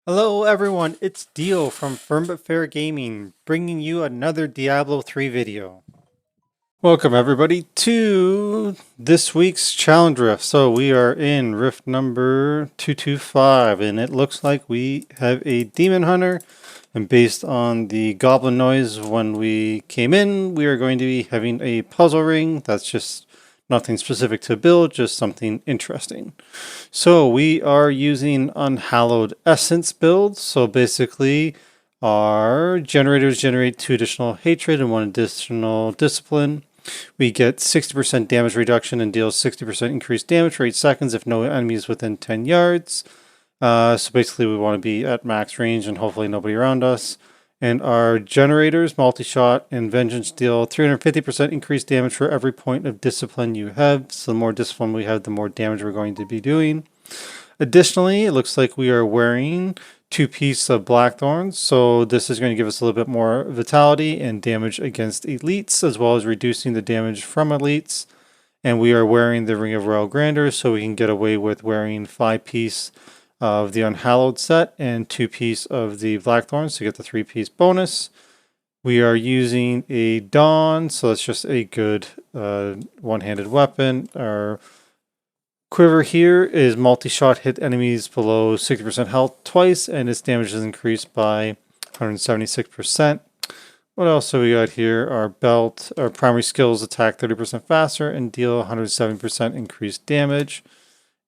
Hello everyone, it's Dio from Firm But Fair Gaming, bringing you another Diablo 3 video. Welcome everybody to this week's challenge rift. So we are in rift number 225 and it looks like we have a demon hunter, and based on the goblin noise when we came in, we are going to be having a puzzle ring. That's just nothing specific to build, just something interesting. So we are using unhallowed essence builds. So basically our generators generate 2 additional hatred and 1 additional discipline. We get 60% damage reduction and deals 60% increased damage for 8 seconds if no enemy is within 10 yards. So basically we want to be at max range and hopefully nobody around us. And our generators, multi-shot and vengeance, deal 350% increased damage for every point of discipline you have. So the more discipline we have, the more damage we're going to be doing. Additionally, it looks like we are wearing 2 pieces of blackthorns. So this is going to give us a little bit more vitality and damage against elites, as well as reducing the damage from elites. And we are wearing the Ring of Royal Grandeur, so we can get away with wearing 5 pieces of the Unhallowed set and 2 pieces of the Blackthorns to get the 3-piece bonus. We are using a Dawn, so that's just a good one-handed weapon. Our quiver here is multi-shot, hit enemies below 60% health twice, and its damage is increased by 176%. What else have we got here? Our belt, our primary skills attack 30% faster and deal 107% increased damage.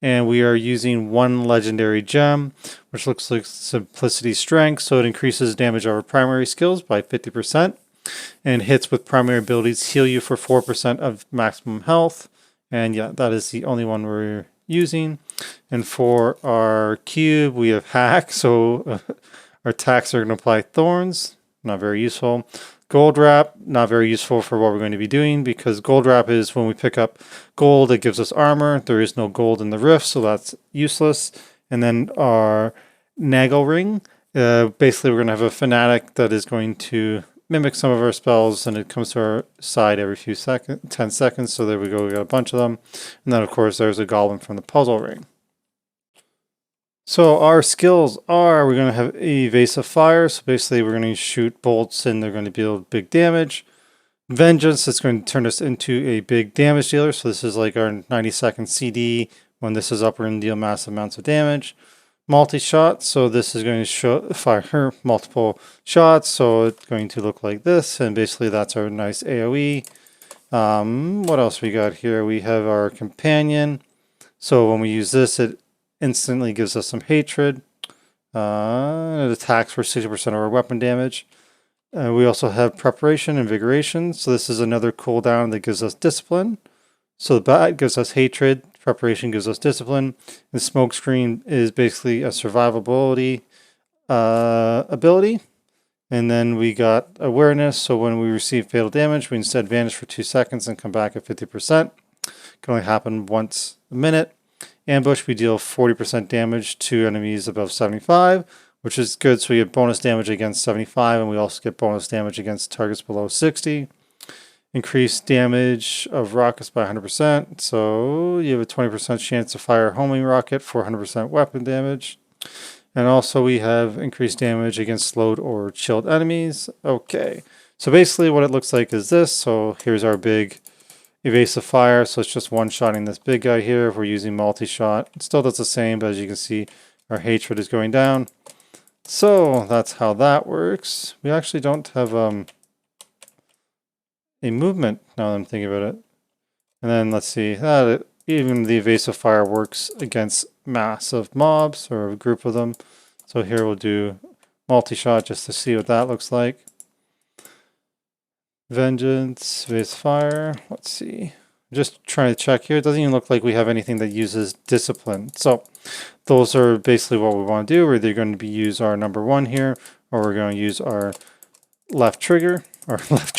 And we are using 1 legendary gem, which looks like Simplicity Strength, so it increases damage over primary skills by 50%, and hits with primary abilities heal you for 4% of maximum health. And yeah, that is the only one we're using. And for our cube, we have Hack, so our attacks are going to apply thorns, not very useful. Gold wrap, not very useful for what we're going to be doing, because gold wrap is when we pick up gold, it gives us armor. There is no gold in the rift, so that's useless. And then our Nagel ring, basically we're going to have a fanatic that is going to mimic some of our spells, and it comes to our side every few seconds, 10 seconds. So there we go, we got a bunch of them. And then of course there's a goblin from the puzzle ring. So our skills are, we're going to have evasive fire. So basically we're going to shoot bolts and they're going to deal big damage. Vengeance, that's going to turn us into a big damage dealer. So this is like our 90-second CD. When this is up, we're going to deal massive amounts of damage. Multi-shot, so this is going to fire multiple shots. So it's going to look like this. And basically that's our nice AoE. What else we got here? We have our companion. So when we use this, it instantly gives us some hatred. It attacks for 60% of our weapon damage. We also have preparation, invigoration. So this is another cooldown that gives us discipline. So the bat gives us hatred. Preparation gives us discipline. The smoke screen is basically a survivability ability. And then we got awareness. So when we receive fatal damage, we instead vanish for 2 seconds and come back at 50%. Can only happen once a minute. Ambush, we deal 40% damage to enemies above 75, which is good. So we get bonus damage against 75, and we also get bonus damage against targets below 60. Increased damage of rockets by 100%. So you have a 20% chance to fire a homing rocket for 100% weapon damage. And also we have increased damage against slowed or chilled enemies. Okay. So basically what it looks like is this. So here's our big evasive fire, so it's just one-shotting this big guy here. If we're using multi-shot, it still does the same, but as you can see, our hatred is going down. So that's how that works. We actually don't have a movement now that I'm thinking about it. And then let's see, even the evasive fire works against massive mobs or a group of them. So here we'll do multi-shot just to see what that looks like. Vengeance, evasive fire. Let's see. Just trying to check here. It doesn't even look like we have anything that uses discipline. So those are basically what we want to do. We're either going to use our number 1 here, or we're going to use our left trigger, or left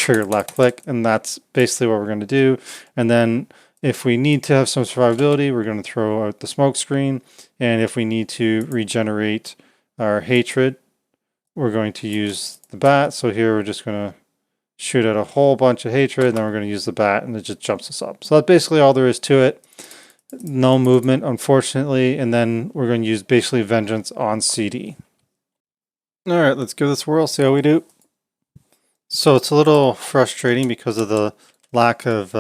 click, and that's basically what we're going to do. And then if we need to have some survivability, we're going to throw out the smoke screen. And if we need to regenerate our hatred, we're going to use the bat. So here we're just going to shoot at a whole bunch of hatred, and then we're going to use the bat, and it just jumps us up. So that's basically all there is to it. No movement, unfortunately, and then we're going to use basically Vengeance on CD. Alright, let's give this a whirl, see how we do. So it's a little frustrating because of the lack of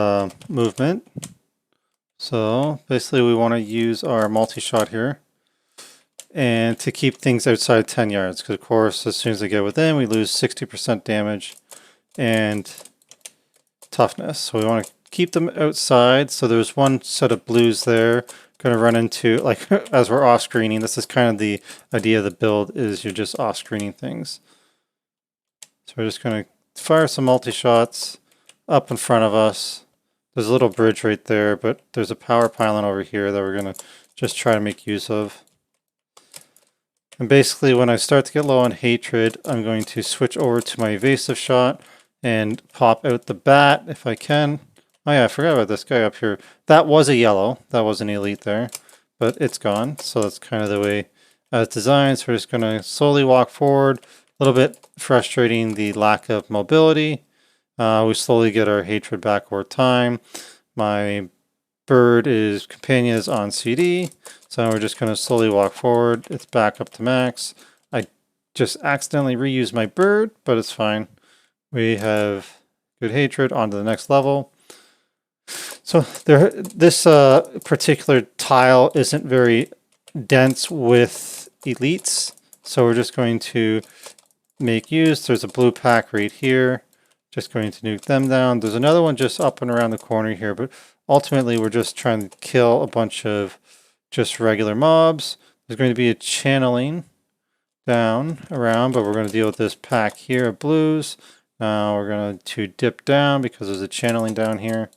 movement. So basically we want to use our multi-shot here and to keep things outside 10 yards, because of course as soon as they get within we lose 60% damage and toughness. So we want to keep them outside. So there's one set of blues there. Going to run into, like, as we're off screening, this is kind of the idea of the build, is you're just off screening things. So we're just going to fire some multi-shots up in front of us. There's a little bridge right there, but there's a power pylon over here that we're going to just try to make use of. And basically when I start to get low on hatred, I'm going to switch over to my evasive shot and pop out the bat if I can. Oh yeah, I forgot about this guy up here. That was a yellow. That was an elite there, but it's gone. So that's kind of the way it's designed. So we're just going to slowly walk forward. A little bit frustrating, the lack of mobility. We slowly get our hatred back over time. My companion is on CD. So we're just going to slowly walk forward. It's back up to max. I just accidentally reused my bird, but it's fine. We have good hatred on to the next level. So this particular tile isn't very dense with elites. So we're just going to make use. There's a blue pack right here. Just going to nuke them down. There's another one just up and around the corner here, but ultimately we're just trying to kill a bunch of just regular mobs. There's going to be a channeling down around, but we're going to deal with this pack here of blues. Now we're going to dip down because there's a channeling down here.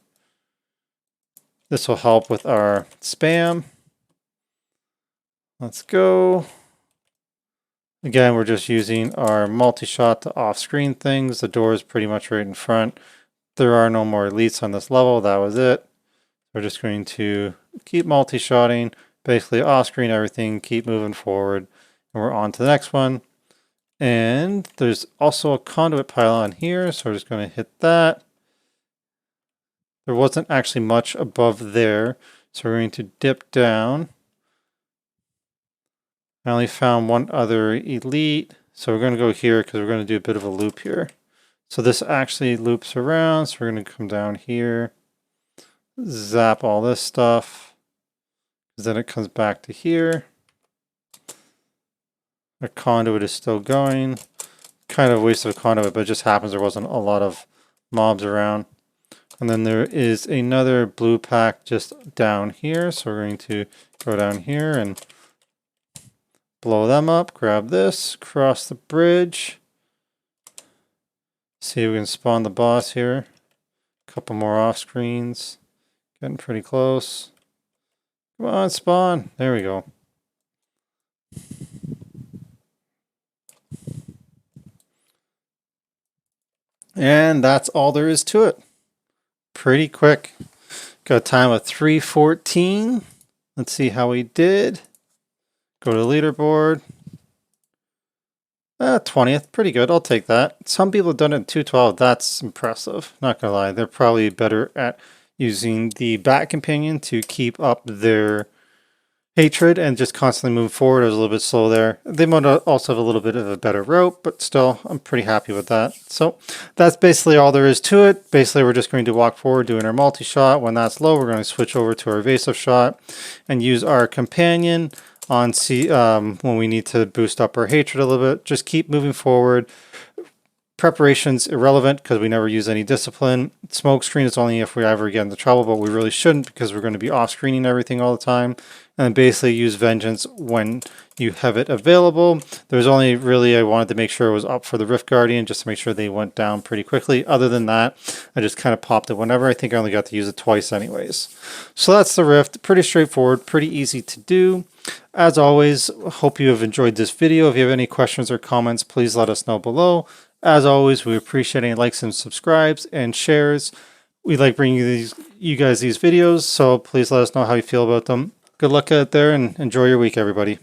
This will help with our spam. Let's go. Again, we're just using our multi-shot to off-screen things. The door is pretty much right in front. There are no more elites on this level. That was it. We're just going to keep multi-shotting, basically off-screen everything, keep moving forward, and we're on to the next one. And there's also a conduit pylon here, so we're just going to hit that. There wasn't actually much above there, so we're going to dip down. I only found one other elite, so we're going to go here because we're going to do a bit of a loop here. So this actually loops around, so we're going to come down here, zap all this stuff, then it comes back to here. Our conduit is still going. Kind of a waste of a conduit, but it just happens there wasn't a lot of mobs around. And then there is another blue pack just down here, so we're going to go down here and blow them up, grab this, cross the bridge. See if we can spawn the boss here. A couple more off screens. Getting pretty close. Come on, spawn. There we go. And that's all there is to it. Pretty quick. Got a time of 3:14. Let's see how we did. Go to the leaderboard. 20th, pretty good. I'll take that. Some people have done it in 2:12. That's impressive. Not gonna lie, they're probably better at using the bat companion to keep up their hatred and just constantly move forward. I was a little bit slow there. They might also have a little bit of a better rope, but still, I'm pretty happy with that. So that's basically all there is to it. Basically, we're just going to walk forward doing our multi-shot. When that's low, we're going to switch over to our evasive shot and use our companion on when we need to boost up our hatred a little bit. Just keep moving forward. Preparation's irrelevant because we never use any discipline. Smoke screen is only if we ever get into trouble, but we really shouldn't because we're going to be off screening everything all the time. And basically use vengeance when you have it available. There's only really, I wanted to make sure it was up for the Rift Guardian just to make sure they went down pretty quickly. Other than that, I just kind of popped it whenever. I think I only got to use it twice anyways. So that's the Rift. Pretty straightforward, pretty easy to do. As always, hope you have enjoyed this video. If you have any questions or comments, please let us know below. As always, we appreciate any likes and subscribes and shares. We like bringing you guys these videos, so please let us know how you feel about them. Good luck out there and enjoy your week, everybody.